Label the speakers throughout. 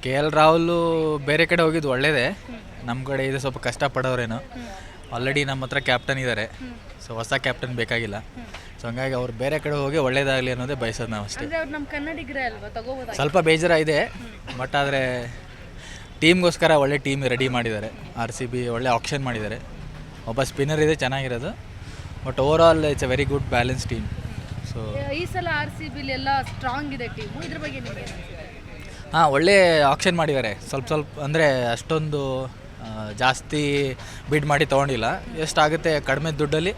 Speaker 1: K L Rahul ಬೇರೆ ಕಡೆ ಹೋಗಿದ್ದು ಒಳ್ಳೇದೇ. ನಮ್ಮ ಕಡೆ ಇದು ಸ್ವಲ್ಪ ಕಷ್ಟಪಡೋರೇನೋ. ಆಲ್ರೆಡಿ ನಮ್ಮ ಹತ್ರ ಕ್ಯಾಪ್ಟನ್ ಇದ್ದಾರೆ, ಸೊ ಹೊಸ ಕ್ಯಾಪ್ಟನ್ ಬೇಕಾಗಿಲ್ಲ. ಸೊ ಹಂಗಾಗಿ ಅವ್ರು ಬೇರೆ ಕಡೆ ಹೋಗಿ ಒಳ್ಳೇದಾಗಲಿ ಅನ್ನೋದೇ ಬಯಸೋದು ನಾವು ಅಷ್ಟೇ.
Speaker 2: ನಮ್ಮ ಕನ್ನಡಿಗರೇ ಅಲ್ವಾ, ತಗೋಬೋದಾಗಿತ್ತು.
Speaker 1: ಸ್ವಲ್ಪ ಬೇಜಾರ ಇದೆ, ಬಟ್ ಆದರೆ ಟೀಮ್ಗೋಸ್ಕರ ಒಳ್ಳೆ ಟೀಮ್ ರೆಡಿ ಮಾಡಿದ್ದಾರೆ. RCB ಒಳ್ಳೆ ಆಪ್ಷನ್ ಮಾಡಿದ್ದಾರೆ. ಒಬ್ಬ ಸ್ಪಿನ್ನರ್ ಇದೆ ಚೆನ್ನಾಗಿರೋದು, but over all it's A very good balance team. So
Speaker 2: ಈ ಸಲ RCB ಎಲ್ಲ ಸ್ಟ್ರಾಂಗ್ ಇದೆ ಟೀಮು, ಇದ್ರ ಬಗ್ಗೆ ನಿಮಗೆ
Speaker 1: ಹಾಂ, ಒಳ್ಳೆ ಆಕ್ಷನ್ ಮಾಡಿದ್ದಾರೆ. ಸ್ವಲ್ಪ ಅಂದರೆ ಅಷ್ಟೊಂದು ಜಾಸ್ತಿ ಬಿಡ್ ಮಾಡಿ ತೊಗೊಂಡಿಲ್ಲ. ಎಷ್ಟಾಗುತ್ತೆ ಕಡಿಮೆ ದುಡ್ಡಲ್ಲಿ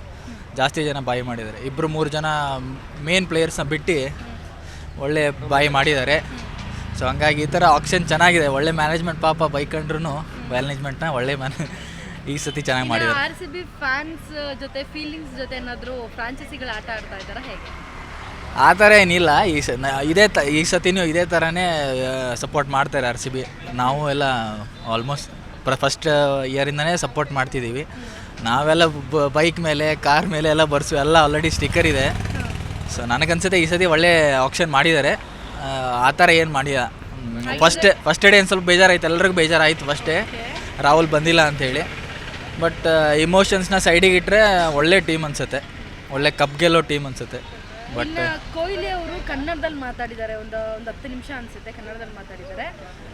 Speaker 1: ಜಾಸ್ತಿ ಜನ ಬಾಯಿ ಮಾಡಿದ್ದಾರೆ. 2-3 ಜನ ಮೇನ್ ಪ್ಲೇಯರ್ಸ್ನ ಬಿಟ್ಟು ಒಳ್ಳೆ ಬಾಯಿ ಮಾಡಿದ್ದಾರೆ. ಸೊ ಹಂಗಾಗಿ ಈ ಥರ ಆಕ್ಷನ್ ಚೆನ್ನಾಗಿದೆ. ಒಳ್ಳೆ ಮ್ಯಾನೇಜ್ಮೆಂಟ್ ಪಾಪ ಬೈಕೊಂಡ್ರು ಮ್ಯಾನೇಜ್ಮೆಂಟ್ನ ಒಳ್ಳೆ ಈ ಸತಿ ಚೆನ್ನಾಗಿ ಮಾಡಿದ್ದಾರೆ.
Speaker 2: RCB ಫ್ಯಾನ್ಸ್ ಜೊತೆ ಫೀಲಿಂಗ್ಸ್ ಜೊತೆ ಏನಾದರೂ ಫ್ರಾಂಚೈಸಿಗಳು ಆಟ ಆಡ್ತಾ ಇದ್ದಾರಾ, ಹೇಗೆ?
Speaker 1: ಆ ಥರ ಏನಿಲ್ಲ. ಈ ಸತಿನೂ ಇದೇ ಥರನೇ ಸಪೋರ್ಟ್ ಮಾಡ್ತಾರೆ RCB. ನಾವು ಎಲ್ಲ ಆಲ್ಮೋಸ್ಟ್ ಫಸ್ಟ್ ಇಯರಿಂದನೇ ಸಪೋರ್ಟ್ ಮಾಡ್ತಿದ್ದೀವಿ. ನಾವೆಲ್ಲ ಬೈಕ್ ಮೇಲೆ ಕಾರ್ ಮೇಲೆ ಎಲ್ಲ ಬರ್ಸು ಎಲ್ಲ ಆಲ್ರೆಡಿ ಸ್ಟಿಕ್ಕರ್ ಇದೆ. ಸೊ ನನಗನ್ಸುತ್ತೆ ಈ ಸತಿ ಒಳ್ಳೆ ಆಪ್ಷನ್ ಮಾಡಿದ್ದಾರೆ. ಆ ಥರ ಏನು ಮಾಡಿಲ್ಲ. ಫಸ್ಟ್ ಡೇ ಏನು ಸ್ವಲ್ಪ ಬೇಜಾರಾಯ್ತು, ಎಲ್ರಿಗೂ ಬೇಜಾರಾಯಿತು ಫಸ್ಟೇ ರಾಹುಲ್ ಬಂದಿಲ್ಲ ಅಂಥೇಳಿ. ಬಟ್ ಇಮೋಷನ್ಸ್ನ ಸೈಡಿಗೆ ಇಟ್ಟರೆ ಒಳ್ಳೆ ಟೀಮ್ ಅನಿಸುತ್ತೆ, ಒಳ್ಳೆ ಕಪ್ ಗೆಲ್ಲೋ ಟೀಮ್ ಅನಿಸುತ್ತೆ. ಬಟ್
Speaker 2: ಕೊಹ್ಲಿ ಅವರು ಕನ್ನಡದಲ್ಲಿ ಮಾತಾಡಿದ್ದಾರೆ, ಒಂದು 10 ನಿಮಿಷ ಅನಿಸುತ್ತೆ ಕನ್ನಡದಲ್ಲಿ ಮಾತಾಡಿದ್ದಾರೆ.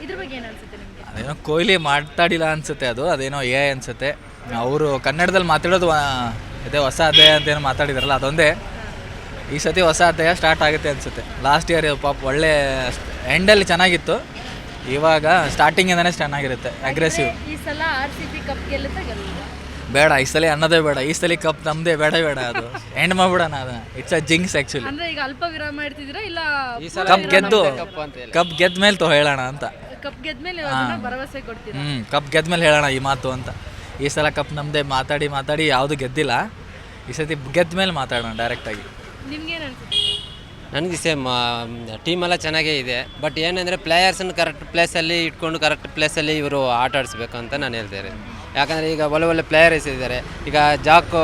Speaker 2: ಇದ್ರ ಬಗ್ಗೆ ಏನು ಅನಿಸುತ್ತೆ ನಿಮಗೆ?
Speaker 1: ಅದೇನೋ ಕೊಹ್ಲಿ ಮಾತಾಡಿಲ್ಲ ಅನಿಸುತ್ತೆ, ಅದೇನೋ ಅನಿಸುತ್ತೆ. ಅವರು ಕನ್ನಡದಲ್ಲಿ ಮಾತಾಡೋದು ಅದೇ ಹೊಸ ಅಧ್ಯಾಯ ಅಂತೇನೋ ಮಾತಾಡಿದಾರಲ್ಲ, ಅದೊಂದೇ ಈ ಸತಿ ಹೊಸ ಅಧ್ಯಾಯ ಸ್ಟಾರ್ಟ್ ಆಗುತ್ತೆ ಅನಿಸುತ್ತೆ. ಲಾಸ್ಟ್ ಇಯರ್ ಪಾಪ ಒಳ್ಳೆ ಎಂಡಲ್ಲಿ ಚೆನ್ನಾಗಿತ್ತು, ಇವಾಗ ಸ್ಟಾರ್ಟಿಂಗಿಂದನೇ ಚೆನ್ನಾಗಿರುತ್ತೆ ಅಗ್ರೆಸಿವ್.
Speaker 2: ಈ ಸಲ RCB ಕಪ್ ಗೆಲ್ಲುತ್ತಾ ಗೆಲ್ಲುತ್ತಾ?
Speaker 1: ಬೇಡ, ಈ ಸಲ ಅನ್ನೋದೇ ಬೇಡ. ಈ ಸಲ ಕಪ್ ನಮ್ಮದೇ, ಬೇಡ ಅದು ಎಂಡ್ ಮಾಡ್ಬಿಡೋಣ. ಅದನ್ನ ಇಟ್ಸ್ ಅ ಜಿಂಕ್ಸ್ ಆ್ಯಕ್ಚುಲಿ.
Speaker 2: ಅಂದ್ರೆ ಈಗ ಅಲ್ಪ ವಿರಾಮ ಇಡ್ತಿದ್ದೀರಾ ಇಲ್ಲ
Speaker 1: ಕಪ್ ಗೆದ್ದ ಮೇಲೆ ಹೇಳೋಣ ಅಂತ.
Speaker 2: ಕಪ್ ಗೆದ್ಮೇಲೆ ಭರವಸೆ ಕೊಡ್ತೀರಾ?
Speaker 1: ಕಪ್ ಗೆದ್ದ ಮೇಲೆ ಹೇಳೋಣ ಈ ಮಾತು ಅಂತ. ಈ ಸಲ ಕಪ್ ನಮ್ಮದೇ ಮಾತಾಡಿ ಯಾವುದು ಗೆದ್ದಿಲ್ಲ. ಈ ಸತಿ ಗೆದ್ದ ಮೇಲೆ ಮಾತಾಡೋಣ ಡೈರೆಕ್ಟಾಗಿ.
Speaker 2: ನಿಮ್ಗೇನು ಅನ್ಸುತ್ತೆ?
Speaker 3: ನನಗೆ ಸೇಮ್ ಟೀಮೆಲ್ಲ ಚೆನ್ನಾಗೇ ಇದೆ. ಬಟ್ ಏನಂದರೆ ಪ್ಲೇಯರ್ಸನ್ನು ಕರೆಕ್ಟ್ ಪ್ಲೇಸಲ್ಲಿ ಇಟ್ಕೊಂಡು ಕರೆಕ್ಟ್ ಪ್ಲೇಸಲ್ಲಿ ಇವರು ಆಟ ಆಡಿಸ್ಬೇಕು ಅಂತ ನಾನು ಹೇಳ್ತೇನೆ. ಯಾಕಂದರೆ ಈಗ ಒಳ್ಳೆ ಪ್ಲೇಯರ್ಸ್ ಇದ್ದಾರೆ. ಈಗ ಜಾಕ್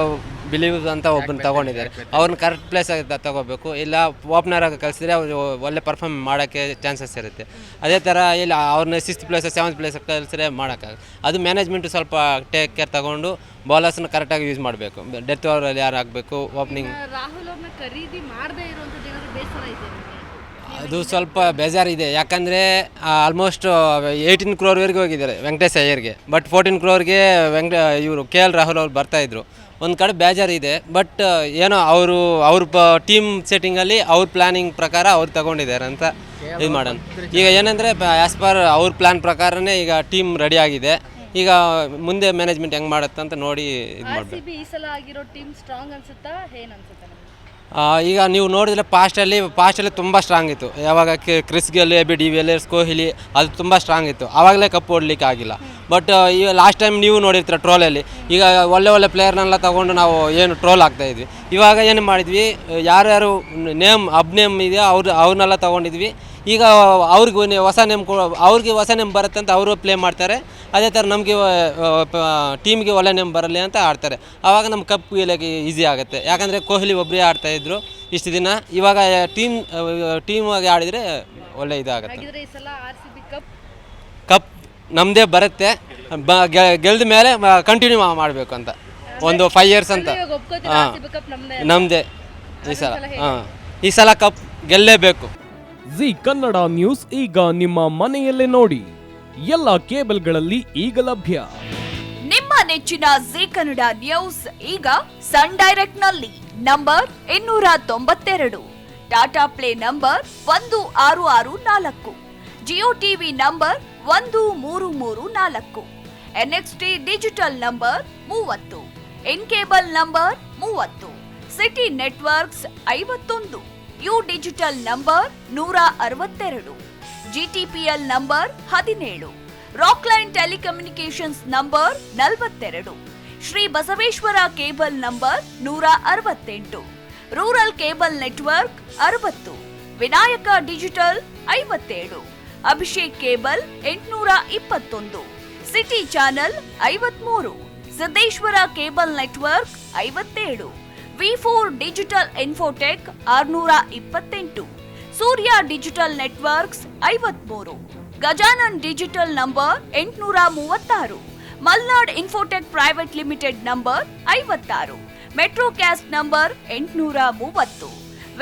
Speaker 3: ಬಿಲೀವ್ಸ್ ಅಂತ ಒಬ್ಬನ ತೊಗೊಂಡಿದ್ದಾರೆ, ಅವ್ರನ್ನ ಕರೆಕ್ಟ್ ಪ್ಲೇಸ್ ತೊಗೋಬೇಕು. ಇಲ್ಲ ಓಪನರಾಗಿ ಕಳಿಸಿದ್ರೆ ಅವರು ಒಳ್ಳೆ ಪರ್ಫಾರ್ಮ್ ಮಾಡೋಕ್ಕೆ ಚಾನ್ಸಸ್ ಇರುತ್ತೆ. ಅದೇ ಥರ ಇಲ್ಲ ಅವ್ರನ್ನ 6th ಪ್ಲೇಸ್ 7th ಪ್ಲೇಸ್ ಕಳಿಸಿದ್ರೆ ಮಾಡೋಕ್ಕಾಗ. ಅದು ಮ್ಯಾನೇಜ್ಮೆಂಟು ಸ್ವಲ್ಪ ಟೇಕ್ ಕೇರ್ ತೊಗೊಂಡು ಬೌಲರ್ಸ್ನ ಕರೆಕ್ಟಾಗಿ ಯೂಸ್ ಮಾಡಬೇಕು. ಡೆತ್ ಓವರಲ್ಲಿ ಯಾರು ಆಗಬೇಕು, ಓಪನಿಂಗ್.
Speaker 2: ರಾಹುಲ್ ಅವ್ರನ್ನ ಖರೀದಿ ಮಾಡದೇ ಇರುವಂಥದ್ದು ಏನಾದರೂ ಬೇಸರ ಇದೆ?
Speaker 3: ಅದು ಸ್ವಲ್ಪ ಬೇಜಾರಿದೆ. ಯಾಕಂದರೆ ಆಲ್ಮೋಸ್ಟ್ 18 crore ಹೋಗಿದ್ದಾರೆ ವೆಂಕಟೇಶ್ ಅಯ್ಯರ್ಗೆ. ಬಟ್ 14 crore ಇವರು KL ರಾಹುಲ್ ಅವ್ರು ಬರ್ತಾಯಿದ್ರು. ಒಂದು ಕಡೆ ಬೇಜಾರಿದೆ. ಬಟ್ ಏನೋ ಅವ್ರ ಟೀಮ್ ಸೆಟ್ಟಿಂಗಲ್ಲಿ ಅವ್ರ ಪ್ಲ್ಯಾನಿಂಗ್ ಪ್ರಕಾರ ಅವ್ರು ತಗೊಂಡಿದ್ದಾರೆ ಅಂತ ಇದು ಮಾಡೋಣ. ಈಗ ಏನಂದರೆ ಆ್ಯಸ್ ಪರ್ ಅವ್ರ ಪ್ಲ್ಯಾನ್ ಪ್ರಕಾರನೇ ಈಗ ಟೀಮ್ ರೆಡಿ ಆಗಿದೆ. ಈಗ ಮುಂದೆ ಮ್ಯಾನೇಜ್ಮೆಂಟ್ ಹೆಂಗೆ ಮಾಡುತ್ತೆ ಅಂತ ನೋಡಿ ಇದು ಮಾಡಬೇಕು.
Speaker 2: ಈ ಸಲ ಆಗಿರೋ ಟೀಮ್ ಸ್ಟ್ರಾಂಗ್ ಅನ್ಸುತ್ತಾ, ಏನು ಅನ್ಸುತ್ತೆ?
Speaker 3: ಈಗ ನೀವು ನೋಡಿದರೆ ಪಾಸ್ಟಲ್ಲಿ ತುಂಬ ಸ್ಟ್ರಾಂಗ್ ಇತ್ತು. ಯಾವಾಗ Chris Gayle, AB de Villiers, Kohli ಅದು ತುಂಬ ಸ್ಟ್ರಾಂಗ್ ಇತ್ತು. ಆವಾಗಲೇ ಕಪ್ ಹೊಡ್ಲಿಕ್ಕೆ ಆಗಿಲ್ಲ. ಬಟ್ ಈಗ ಲಾಸ್ಟ್ ಟೈಮ್ ನೀವು ನೋಡಿರ್ತೀರ ಟ್ರೋಲಲ್ಲಿ, ಈಗ ಒಳ್ಳೆ ಪ್ಲೇಯರ್ನೆಲ್ಲ ತೊಗೊಂಡು ನಾವು ಏನು ಟ್ರೋಲ್ ಆಗ್ತಾಯಿದ್ವಿ. ಇವಾಗ ಏನು ಮಾಡಿದ್ವಿ, ಯಾರ್ಯಾರು ನೇಮ್ ಇದೆಯೋ ಅವ್ರನ್ನೆಲ್ಲ ತೊಗೊಂಡಿದ್ವಿ. ಈಗ ಅವ್ರಿಗೆ ಹೊಸ ನೇಮ್ ಬರುತ್ತೆ ಅಂತ ಅವರು ಪ್ಲೇ ಮಾಡ್ತಾರೆ. ಅದೇ ಥರ ನಮಗೆ ಟೀಮ್ಗೆ ಒಳ್ಳೆ ನೇಮ್ ಬರಲಿ ಅಂತ ಆಡ್ತಾರೆ. ಆವಾಗ ನಮ್ಮ ಕಪ್ ಗೆಲ್ಲೋಕ್ಕೆ ಈಸಿ ಆಗುತ್ತೆ. ಯಾಕಂದರೆ ಕೊಹ್ಲಿ ಒಬ್ಬರೇ ಆಡ್ತಾಯಿದ್ರು ಇಷ್ಟು ದಿನ. ಇವಾಗ ಟೀಮಾಗಿ ಆಡಿದರೆ ಒಳ್ಳೆ ಇದಾಗುತ್ತೆ. ಕಪ್ ನಮ್ಮದೇ ಬರುತ್ತೆ. ಗೆಲ್ದ ಮೇಲೆ ಕಂಟಿನ್ಯೂ ಮಾಡಬೇಕು ಅಂತ ಒಂದು 5 years ಅಂತ. ನಮ್ಮದೇ ಈ ಸಲ ಕಪ್ ಗೆಲ್ಲೇಬೇಕು.
Speaker 4: ಜಿ ಕನ್ನಡ ನ್ಯೂಸ್ ಈಗ ನಿಮ್ಮ ಮನೆಯಲ್ಲೇ ನೋಡಿ. ಎಲ್ಲ ಕೇಬಲ್ಗಳಲ್ಲಿ ಈಗ ಲಭ್ಯ.
Speaker 5: ನಿಮ್ಮ ನೆಚ್ಚಿನ ಜಿ ಕನ್ನಡ ನ್ಯೂಸ್ ಈಗ ಸನ್ ಡೈರೆಕ್ಟ್ ನಲ್ಲಿ number 292, Tata play number 1664, Jio TV number 1334, NXT digital number 30, N cable number 30, city networks 51, U digital number 162, GTPL number 17, Rockline telecommunications number 42, Shri Basaveshwara cable number 168, rural cable network 60, Vinayaka digital 57, Abhishek cable 821, city channel 53, Siddeshwara cable network 57, V4 digital Infotech 628, ಸೂರ್ಯ digital networks 53, Gajanan digital number 836, Malnad Infotech private limited number 56, Metrocast number 830,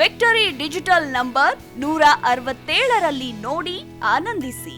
Speaker 5: victory digital number 167ರಲ್ಲಿ ನೋಡಿ ಆನಂದಿಸಿ.